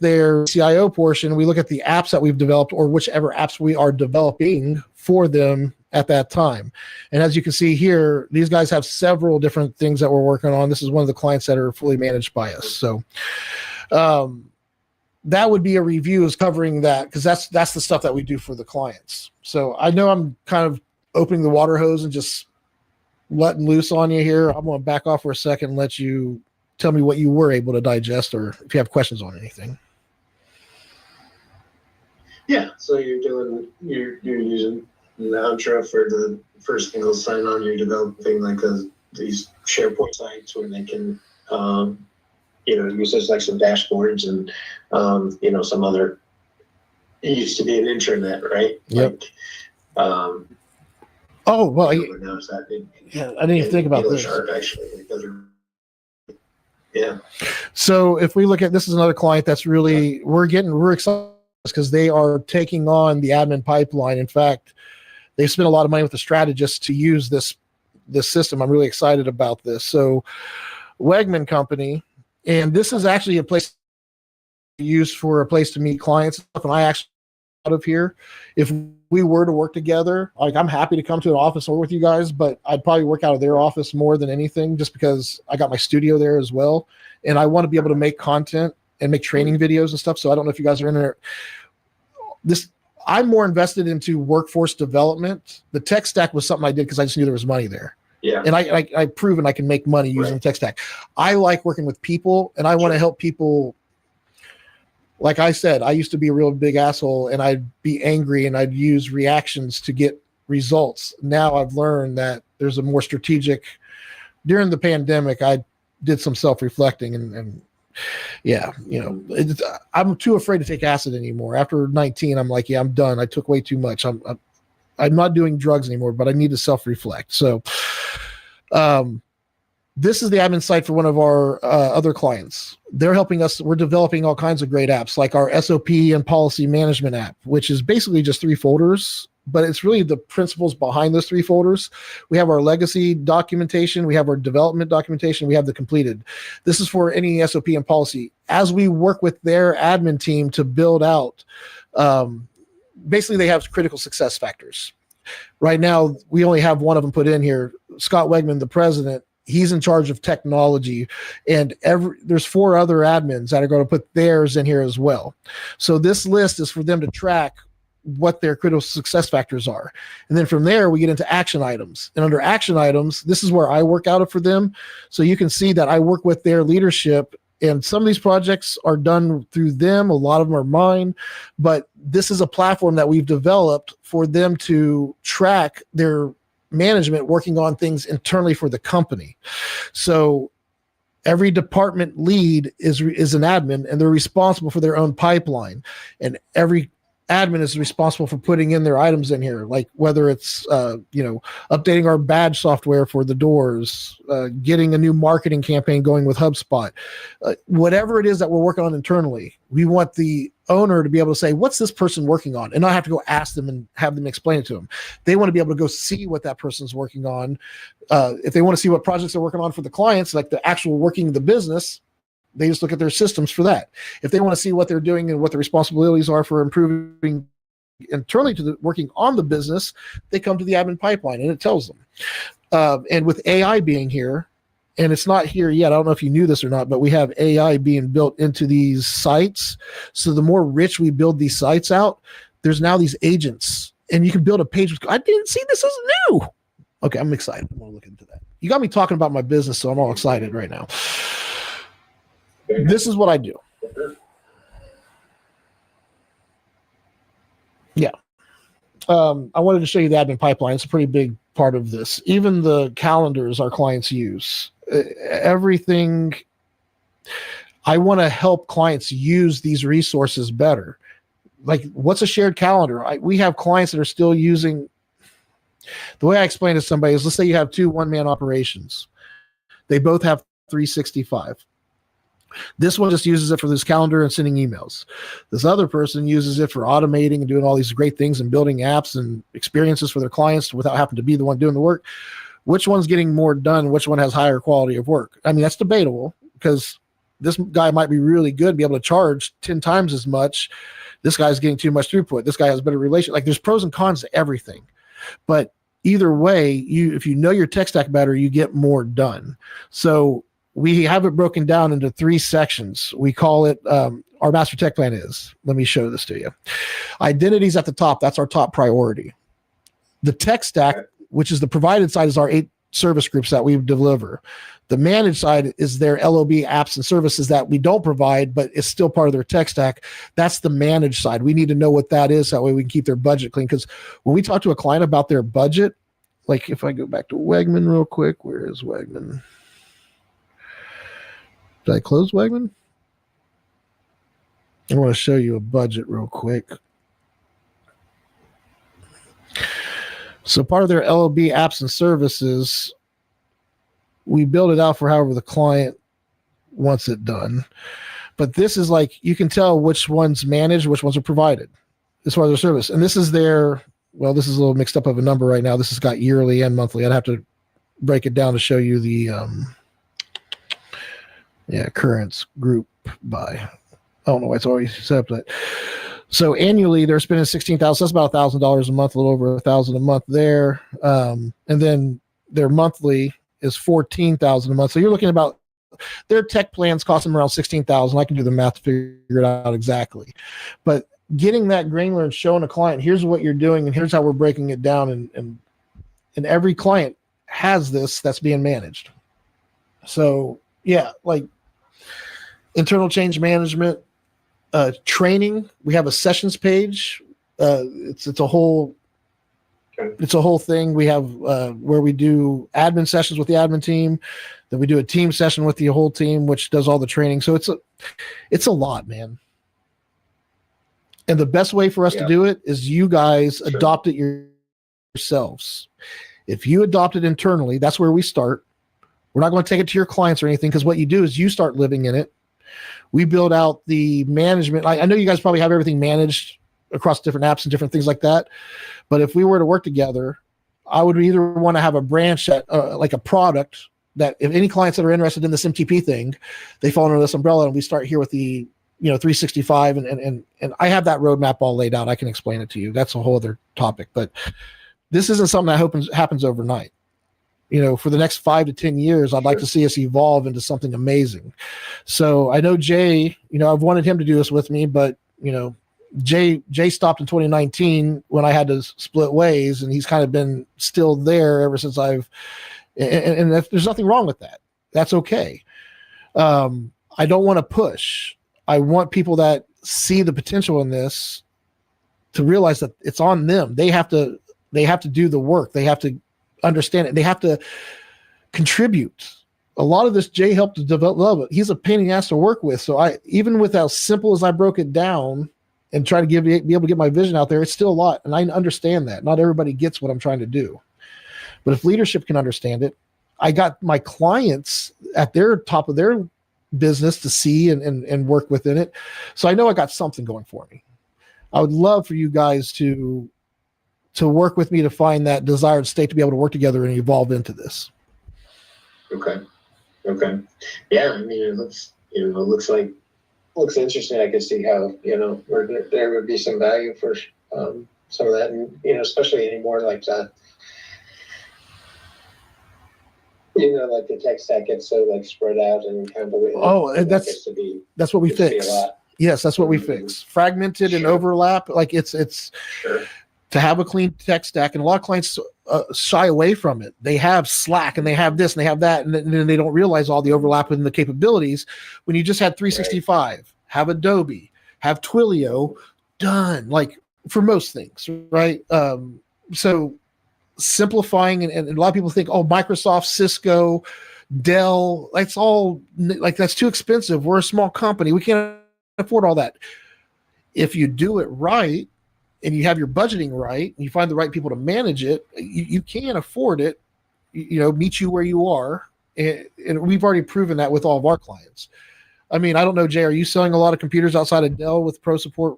Their CIO portion, we look at the apps that we've developed or whichever apps we are developing for them at that time. And as you can see here, these guys have several different things that we're working on. This is one of the clients that are fully managed by us. So that would be a review is covering that, because that's the stuff that we do for the clients. So I know I'm kind of opening the water hose and just letting loose on you here. I'm going to back off for a second and let you tell me what you were able to digest, or if you have questions on anything. Yeah, so you're using Mantra for the first single sign on. You're developing like these SharePoint sites where they can use those like some dashboards and some other. It used to be an intranet, right? Yep. Like, Oh well, I didn't even think about this. Actually, yeah. So if we look at, this is another client that's really we're excited because they are taking on the admin pipeline. In fact, they spent a lot of money with the strategist to use this system. I'm really excited about this. So Wegman Company, and this is actually a place used for a place to meet clients. And I actually out of here, if we were to work together, like I'm happy to come to an office or with you guys, but I'd probably work out of their office more than anything, just because I got my studio there as well. And I want to be able to make content and make training videos and stuff. So I don't know if you guys are in there. I'm more invested into workforce development. The tech stack was something I did because I just knew there was money there. Yeah. And I proven I can make money using the tech stack. I like working with people, and I want to help people. Like I said, I used to be a real big asshole, and I'd be angry and I'd use reactions to get results. Now I've learned that there's a more strategic. During the pandemic, I did some self-reflecting and yeah, I'm too afraid to take acid anymore. After 19, I'm like, yeah, I'm done. I took way too much. I'm not doing drugs anymore, but I need to self-reflect. So this is the admin site for one of our other clients. They're helping us. We're developing all kinds of great apps, like our SOP and policy management app, which is basically just 3 folders, but it's really the principles behind those 3 folders. We have our legacy documentation, we have our development documentation, we have the completed. This is for any SOP and policy. As we work with their admin team to build out, basically they have critical success factors. Right now, we only have one of them put in here. Scott Wegman, the president, he's in charge of technology, and there's 4 other admins that are going to put theirs in here as well. So this list is for them to track what their critical success factors are. And then from there, we get into action items. And under action items, this is where I work out of for them. So you can see that I work with their leadership, and some of these projects are done through them. A lot of them are mine, but this is a platform that we've developed for them to track their management working on things internally for the company. So every department lead is an admin, and they're responsible for their own pipeline, and every admin is responsible for putting in their items in here, like whether it's updating our badge software for the doors, getting a new marketing campaign going with HubSpot, whatever it is that we're working on internally. We want the owner to be able to say, what's this person working on, and not have to go ask them and have them explain it to them. They want to be able to go see what that person's working on. If they want to see what projects they're working on for the clients, like the actual working of the business, they just look at their systems for that. If they want to see what they're doing and what the responsibilities are for improving internally to the working on the business, they come to the admin pipeline and it tells them. And with AI being here, and it's not here yet, I don't know if you knew this or not, but we have AI being built into these sites. So the more rich we build these sites out, there's now these agents, and you can build a page. I didn't see this is new. Okay, I'm excited. I'm going to look into that. You got me talking about my business, so I'm all excited right now. This is what I do. Yeah. I wanted to show you the admin pipeline. It's a pretty big part of this. Even the calendars our clients use. Everything. I want to help clients use these resources better. Like, what's a shared calendar? We have clients that are still using. The way I explain to somebody is, let's say you have 2 one-man operations. They both have 365. This one just uses it for this calendar and sending emails. This other person uses it for automating and doing all these great things and building apps and experiences for their clients without having to be the one doing the work. Which one's getting more done? Which one has higher quality of work? I mean, that's debatable, because this guy might be really good, be able to charge 10 times as much. This guy's getting too much throughput. This guy has better relation. Like, there's pros and cons to everything. But either way, if you know your tech stack better, you get more done. So we have it broken down into 3 sections. We call it, our master tech plan is, let me show this to you. Identities at the top, that's our top priority. The tech stack, which is the provided side, is our 8 service groups that we deliver. The managed side is their LOB apps and services that we don't provide, but it's still part of their tech stack. That's the managed side. We need to know what that is. That way we can keep their budget clean. Because when we talk to a client about their budget, like if I go back to Wegman real quick, where is Wegman? Did I close Wegman? I want to show you a budget real quick. So part of their LOB apps and services, we build it out for however the client wants it done. But this is like, you can tell which ones managed, which ones are provided as far as their service. And this is their, well, this is a little mixed up of a number right now. This has got yearly and monthly. I'd have to break it down to show you the currents group by. I don't know why it's always set up that. So annually they're spending $16,000. That's about $1,000 a month, a little over $1,000 a month there. And then their monthly is $14,000 a month. So you're looking about, their tech plans cost them around $16,000. I can do the math to figure it out exactly. But getting that granular and showing a client, here's what you're doing and here's how we're breaking it down. And every client has this that's being managed. So yeah, like internal change management, training. We have a sessions page. It's a whole thing. We have where we do admin sessions with the admin team. Then we do a team session with the whole team, which does all the training. So it's a lot, man. And the best way for us to do it is you guys adopt it yourselves. If you adopt it internally, that's where we start. We're not going to take it to your clients or anything, because what you do is you start living in it. We build out the management. I know you guys probably have everything managed across different apps and different things like that. But if we were to work together, I would either want to have a branch that, like a product that if any clients that are interested in this MTP thing, they fall under this umbrella, and we start here with the 365 and I have that roadmap all laid out. I can explain it to you. That's a whole other topic. But this isn't something that happens overnight. For the next 5 to 10 years, I'd like to see us evolve into something amazing. So I know Jay, I've wanted him to do this with me, but Jay stopped in 2019 when I had to split ways, and he's kind of been still there ever since and there's nothing wrong with that. That's okay. I don't want to push. I want people that see the potential in this to realize that it's on them. They have to do the work. They have to understand it. They have to contribute. A lot of this Jay helped to develop it. He's a pain in the ass to work with. So even with how simple as I broke it down and try to be able to get my vision out there, it's still a lot. And I understand that. Not everybody gets what I'm trying to do. But if leadership can understand it, I got my clients at their top of their business to see and work within it. So I know I got something going for me. I would love for you guys to work with me to find that desired state to be able to work together and evolve into this. Okay. Yeah, I mean, it looks interesting. I can see how, there would be some value for some of that, and, especially anymore like that. Like the tech stack gets so like spread out and kind of. That's what we fix. Yes, that's what we fix. Fragmented and overlap. Like it's sure. To have a clean tech stack, and a lot of clients shy away from it. They have Slack and they have this and they have that, and then they don't realize all the overlap in the capabilities. When you just had 365, right. Have Adobe, have Twilio, done, like for most things, right? So simplifying, and a lot of people think, Microsoft, Cisco, Dell, that's all, like that's too expensive. We're a small company. We can't afford all that. If you do it right, and you have your budgeting right, and you find the right people to manage it, you can afford it, meet you where you are. And we've already proven that with all of our clients. I mean, I don't know, Jay, are you selling a lot of computers outside of Dell with pro support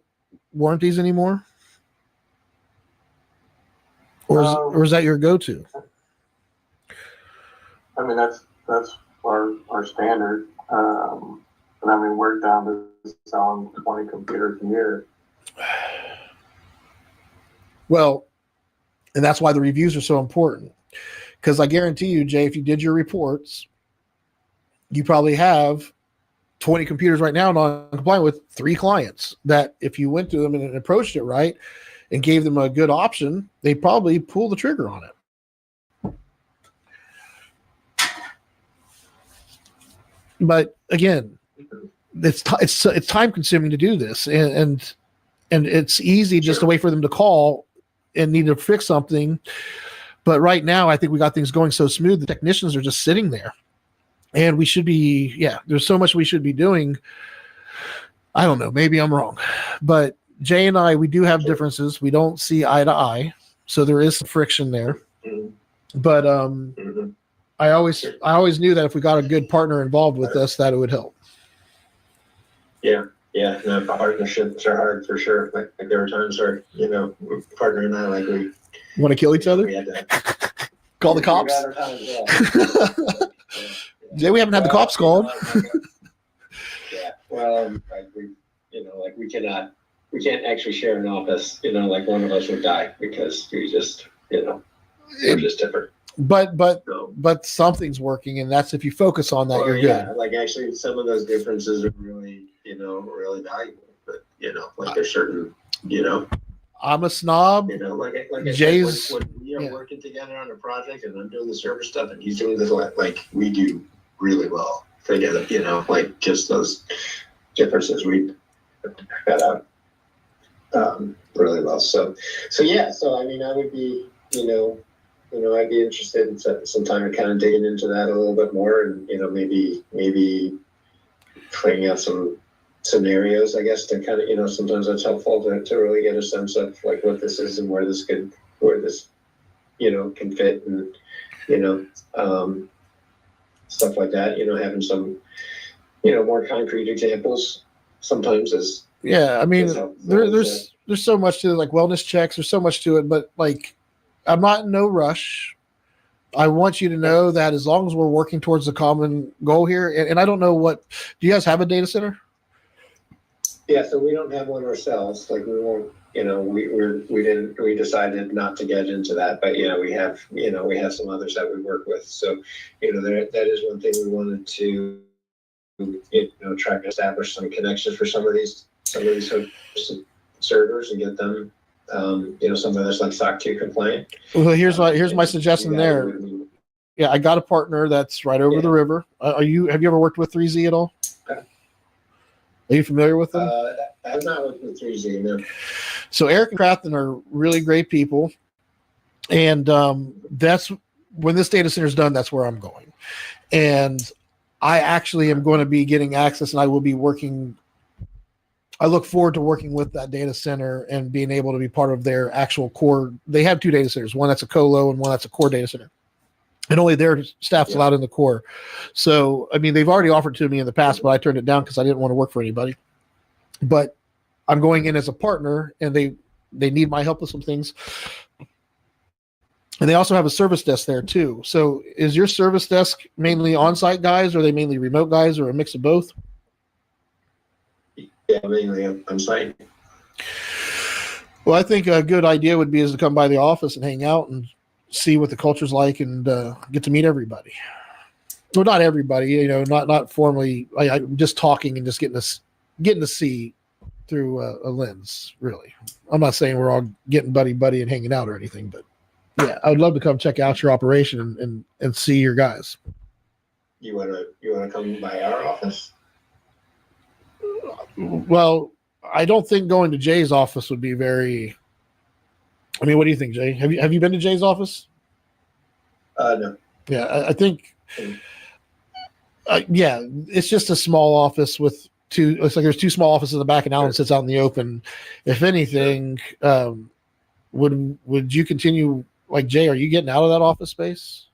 warranties anymore? Or is that your go-to? I mean, that's our standard. And I mean, we're down to selling 20 computers a year. Well, and that's why the reviews are so important. Because I guarantee you, Jay, if you did your reports, you probably have 20 computers right now non-compliant with 3 clients that if you went to them and approached it right and gave them a good option, they probably pull the trigger on it. But again, it's time consuming to do this, and it's easy just to wait for them to call and need to fix something. But right now, I think we got things going so smooth. The technicians are just sitting there, and we should be, there's so much we should be doing. I don't know. Maybe I'm wrong, but Jay and I, we do have differences. We don't see eye to eye. So there is some friction there, but, I always knew that if we got a good partner involved with us, that it would help. Yeah, no, partnerships are hard for sure. Like there were times where, partner and I, like we want to kill each other. We had to call the cops. Jay, we haven't had the cops called. We can't actually share an office. Like one of us would die because we just, we're just different. But something's working, and that's if you focus on that, you're good. Like actually some of those differences are really, really valuable. But like there's certain, I'm a snob. Jay's when we are working together on a project and I'm doing the server stuff and he's doing this, like we do really well together, like just those differences we got out really well. So I mean I would be, I'd be interested in some time in kind of digging into that a little bit more, and maybe playing out some scenarios, I guess, to kind of sometimes that's helpful to really get a sense of like what this is and where this can fit, and stuff like that. Having some more concrete examples sometimes is I mean there's so much to it, like wellness checks. There's so much to it, but like. I'm not in no rush. I want you to know that as long as we're working towards the common goal here, and I don't know do you guys have a data center? Yeah, so we don't have one ourselves. Like we won't we decided not to get into that, but we have some others that we work with. So, that is one thing we wanted to, try to establish some connections for some of these servers and get them, some of this like SOC 2 compliant. Well, here's my suggestion there. Yeah, I got a partner that's right over the river. Have you ever worked with 3Z at all? Are you familiar with them? I've not worked with 3Z, no. So Eric and Crafton are really great people. And that's when this data center is done, that's where I'm going. And I actually am going to be getting access, and I will be working. I look forward to working with that data center and being able to be part of their actual core. They have two data centers, one that's a colo and one that's a core data center. And only their staff's allowed in the core. So, I mean, they've already offered to me in the past, but I turned it down because I didn't want to work for anybody. But I'm going in as a partner, and they need my help with some things. And they also have a service desk there too. So is your service desk mainly on-site guys, or are they mainly remote guys, or a mix of both? Yeah, mainly on-site. Well, I think a good idea would be to come by the office and hang out and see what the culture's like, and get to meet everybody. Well, not everybody, not formally. I'm just talking and just getting to see through a lens. Really, I'm not saying we're all getting buddy and hanging out or anything, but yeah, I would love to come check out your operation and see your guys. You wanna come by our office? Well, I don't think going to Jay's office would be very. I mean, what do you think, Jay? Have you been to Jay's office? No. Yeah, I think. Yeah, it's just a small office with two. It's like there's two small offices in the back, and Alan sits out in the open. If anything, would you continue? Like, Jay, are you getting out of that office space?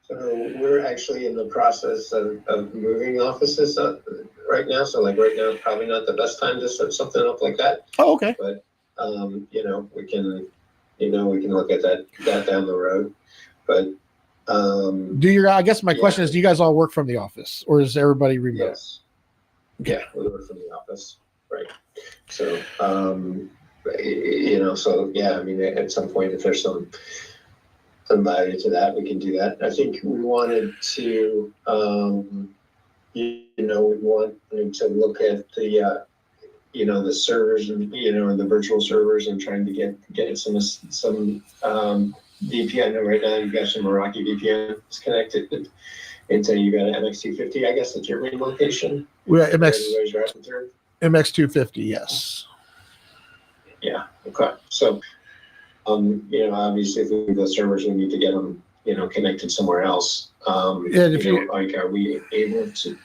So we're actually in the process of moving offices right now. So like right now, probably not the best time to set something up like that. Oh, okay. But we can look at that down the road. But I guess my question is, do you guys all work from the office, or is everybody remote? Yes. Yeah, we work from the office, right? So so yeah, I mean, at some point, if there's some value to that, we can do that. I think we wanted to, we wanted to look at the, the servers and, and the virtual servers, and trying to get some VPN. I know right now you've got some Meraki VPNs connected into, you got an MX250, I guess that's your main location. We're at MX250, yes. Yeah. Okay. So, obviously, if we go servers, we need to get them, connected somewhere else. Are we able to?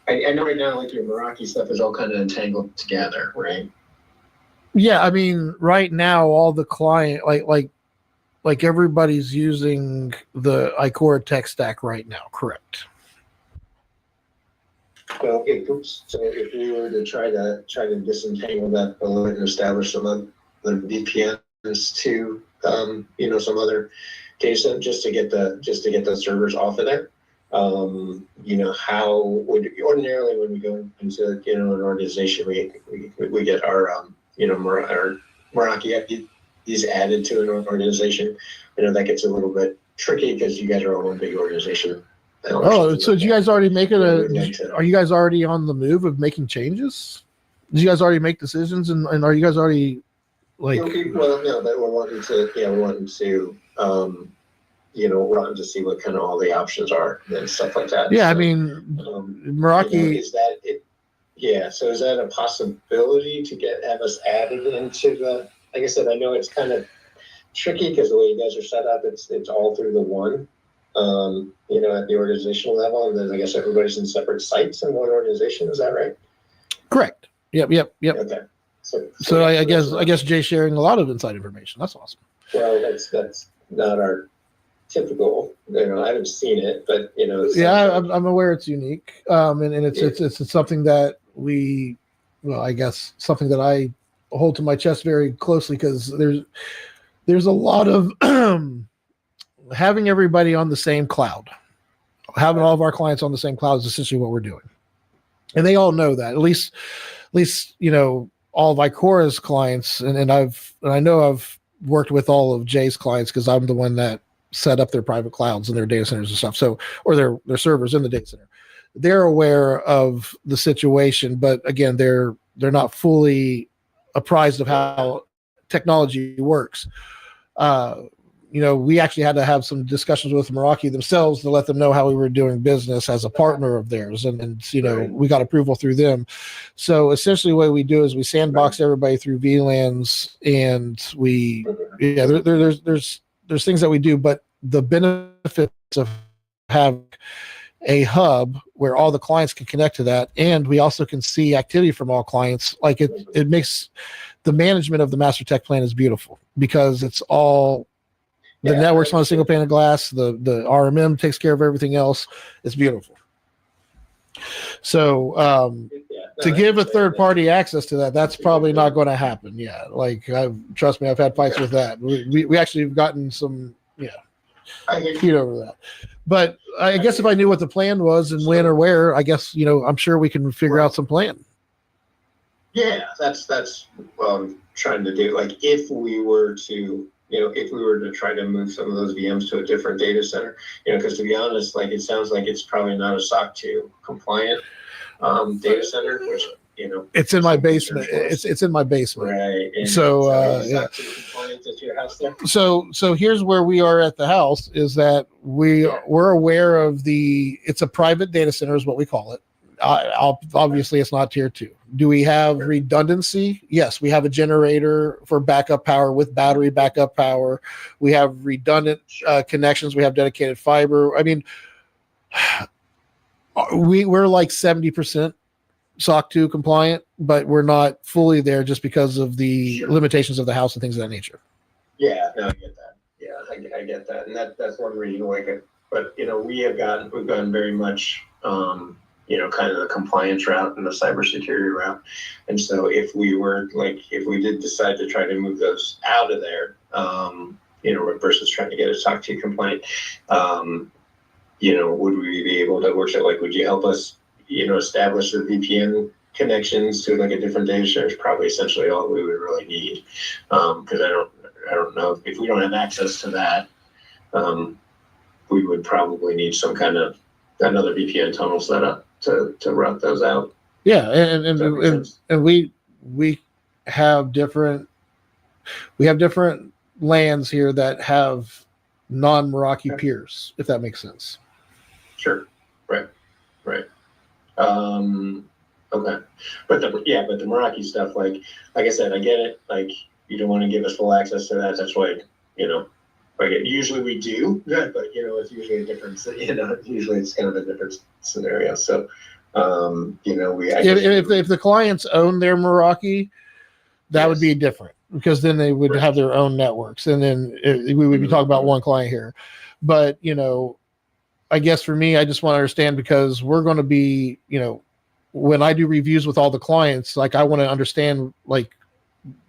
I know right now, like your Meraki stuff is all kind of entangled together, right? Yeah, I mean, right now, all the client, like everybody's using the Icora tech stack right now, correct? Well, if we were to try to disentangle that a little bit and establish some other VPNs to, some other data, just to get the servers off of there. How would ordinarily, when we go into an organization, we get our our Meraki these added to an organization. That gets a little bit tricky because you guys are all one big organization. Oh, so did you guys already make are you guys already on the move of making changes? Did you guys already make decisions, and are you guys already like? Well, no, but we're wanting to see what kind of all the options are and stuff like that. Yeah, so, I mean, Meraki. Is that it? Yeah. So is that a possibility to have us added into the? Like I said, I know it's kind of tricky because the way you guys are set up, it's all through the one. At the organizational level, and then I guess everybody's in separate sites in one organization. Is that right? Correct. Yep. Okay. So I guess Jay's sharing a lot of inside information. That's awesome. Well, that's not our typical. I haven't seen it, but yeah, I'm aware it's unique. And it's something that I guess something that I hold to my chest very closely, because there's a lot of having everybody on the same cloud, having all of our clients on the same cloud is essentially what we're doing. And they all know that, at least, all of Icora's clients, and I know I've worked with all of Jay's clients because I'm the one that set up their private clouds and their data centers and stuff. So, or their servers in the data center. They're aware of the situation, but again, they're not fully apprised of how technology works. We actually had to have some discussions with Meraki themselves to let them know how we were doing business as a partner of theirs. And we got approval through them. So essentially what we do is we sandbox everybody through VLANs, and there's things that we do, but the benefits of having a hub where all the clients can connect to that, and we also can see activity from all clients, like it makes the management of the master tech plan is beautiful because it's all the network's on a single pane of glass. The RMM takes care of everything else. It's beautiful. So to give a third party access to that, that's probably not going to happen. Yeah, like trust me, I've had fights with that. We actually have gotten some heat over that. But I guess if I knew what the plan was and when or where, I guess I'm sure we can figure out some plan. Yeah, that's what I'm trying to do. Like if we were to try to move some of those VMs to a different data center, because to be honest, like it sounds like it's probably not a SOC 2 compliant data center, which it's in my basement. It's in my basement. Right. And so SOC 2 compliant at your house there? So here's where we are at the house is that we're aware of it's a private data center is what we call it. Obviously it's not tier 2. Do we have redundancy? Yes, we have a generator for backup power with battery backup power. We have redundant connections. We have dedicated fiber. I mean, we're like 70% SOC 2 compliant, but we're not fully there just because of the limitations of the house and things of that nature. Yeah, no, I get that. Yeah, I get that, and that's one reason why. But we've gone very much kind of the compliance route and the cybersecurity route. And so if we did decide to try to move those out of there, versus trying to get a SOC 2 compliant, would we be able to work that? Like, would you help us, establish the VPN connections to like a different data center? Is probably essentially all we would really need. Because I don't know if we don't have access to that, we would probably need some kind of another VPN tunnel set up to route those out. Yeah, and we have different lands here that have non-Meraki peers, if that makes sense. Sure. Right. Okay. But the Meraki stuff, like I said, I get it. Like you don't want to give us full access to that. That's why, usually we do, but it's usually a different, usually it's kind of a different scenario. So, if the clients own their Meraki, that would be different because then they would have their own networks, and then we would be talking about one client here. But I guess for me, I just want to understand because we're going to be, when I do reviews with all the clients, like I want to understand, like,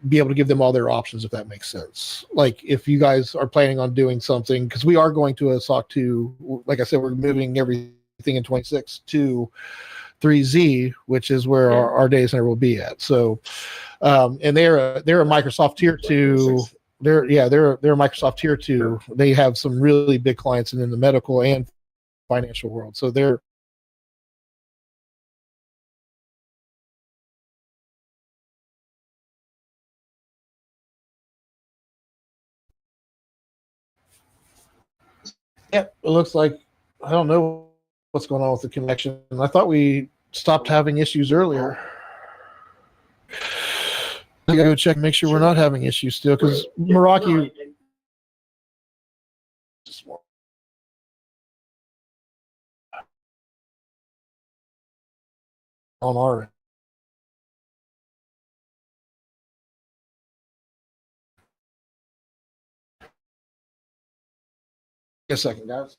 be able to give them all their options, if that makes sense. Like if you guys are planning on doing something, because we are going to a SOC 2, like I said, we're moving everything in 26 to 3Z, which is where our data center will be at. So, and they're a Microsoft tier 2. They're a Microsoft tier 2. They have some really big clients in the medical and financial world. So they're it looks like I don't know what's going on with the connection. I thought we stopped having issues earlier. I gotta go check and make sure we're not having issues still, because Meraki on our a second, guys.